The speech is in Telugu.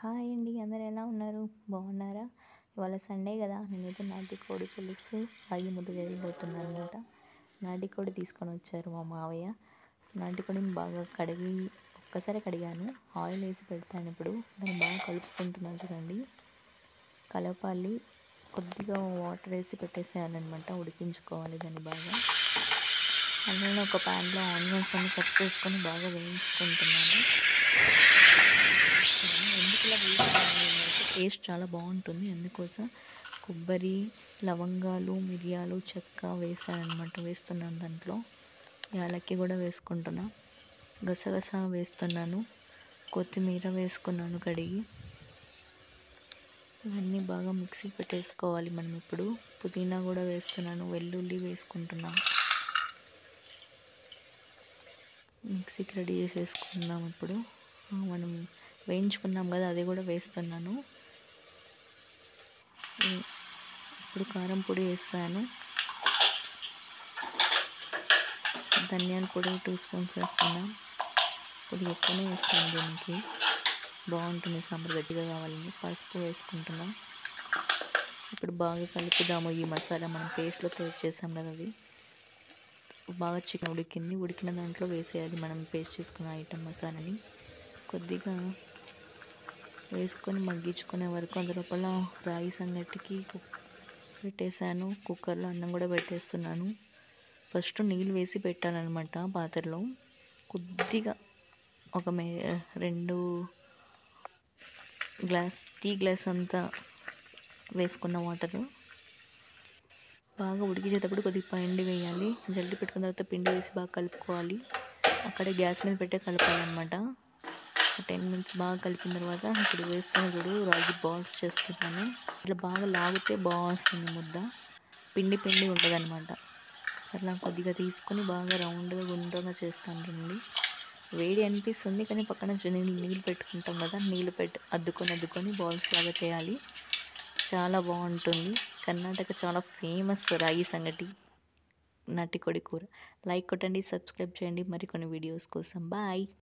హాయ్ అండి, అందరు ఎలా ఉన్నారు? బాగున్నారా? ఇవాళ సండే కదా, నేనైతే నాటుకోడి పులుసు రాగి ముద్ద చేయబోతున్నాను అనమాట. నాటుకోడి తీసుకొని వచ్చారు మా మావయ్య. నాటుకోడిని బాగా కడిగి ఒక్కసారి కడిగాను, ఆయిల్ వేసి పెడతాను. ఇప్పుడు దాన్ని బాగా కలుపుకుంటున్నాను చూడండి. కలపాలి, కొద్దిగా వాటర్ వేసి పెట్టేసేయాలన్నమాట. ఉడికించుకోవాలి దాన్ని బాగా. అందులో ఒక ప్యాన్లో ఆనియన్స్ అన్ని కట్ చేసుకొని బాగా వేయించుకుంటున్నాను. టేస్ట్ చాలా బాగుంటుంది, అందుకోసం కొబ్బరి, లవంగాలు, మిరియాలు, చెక్క వేస్తున్నాను. దాంట్లో యాలక్కి కూడా వేసుకుంటున్నా, గసగసా వేస్తున్నాను, కొత్తిమీర వేసుకున్నాను కడిగి. ఇవన్నీ బాగా మిక్సీ పెట్టేసుకోవాలి మనం. ఇప్పుడు పుదీనా కూడా వేస్తున్నాను, వెల్లుల్లి వేసుకుంటున్నాను. మిక్సీకి రెడీ చేసేసుకున్నాం. ఇప్పుడు మనం వేయించుకున్నాం కదా, అది కూడా వేస్తున్నాను. ఇప్పుడు కారం పొడి వేస్తాను, ధనియాల పొడి 2 స్పూన్స్ వేస్తున్నాను. కొద్దిగా ఎక్కువనే వేస్తాను, దీనికి బాగుంటుంది సాంబార్ గట్టిగా కావాలని. పసుపు వేసుకుంటున్నాం. ఇప్పుడు బాగా కలుపుదాము ఈ మసాలా. మనం పేస్ట్లో తయారు చేసాం కదా, అది బాగా చికెన్ ఉడికిన దాంట్లో వేసేయాలి మనం పేస్ట్ చేసుకున్న ఐటమ్ మసాలాని. కొద్దిగా వేసుకొని మగ్గించుకునే వరకు అందులోపల రాగి సంగటికి పెట్టేశాను. కుక్కర్లో అన్నం కూడా పెట్టేస్తున్నాను. ఫస్ట్ నీళ్ళు వేసి పెట్టాలన్నమాట పాత్రలో. కొద్దిగా ఒక 2 టీ గ్లాస్ అంతా వేసుకున్న వాటర్. బాగా ఉడికించేటప్పుడు కొద్దిగా పిండి వేయాలి. జల్లి పెట్టుకున్న తర్వాత పిండి వేసి బాగా కలుపుకోవాలి. అక్కడే గ్యాస్ మీద పెట్టే కలపాలన్నమాట. 10 మినిట్స్ బాగా కలిపిన తర్వాత ఇప్పుడు వేస్తున్న చూడు, రాగి బాల్స్ చేస్తున్నాను. ఇట్లా బాగా లాగితే బాగా వస్తుంది ముద్ద, పిండి ఉండదన్నమాట. అట్లా కొద్దిగా తీసుకొని బాగా రౌండ్గా గుండ్రంగా చేస్తాను రండి. వేడి అనిపిస్తుంది, కానీ పక్కన నీళ్ళు పెట్టుకుంటాం కదా, నీళ్ళు అద్దుకొని బాల్స్ లాగా చేయాలి. చాలా బాగుంటుంది. కర్ణాటక చాలా ఫేమస్ రాగి సంగటి, నాటుకోడి కూర. లైక్ కొట్టండి, సబ్స్క్రైబ్ చేయండి మరికొన్ని వీడియోస్ కోసం. బాయ్.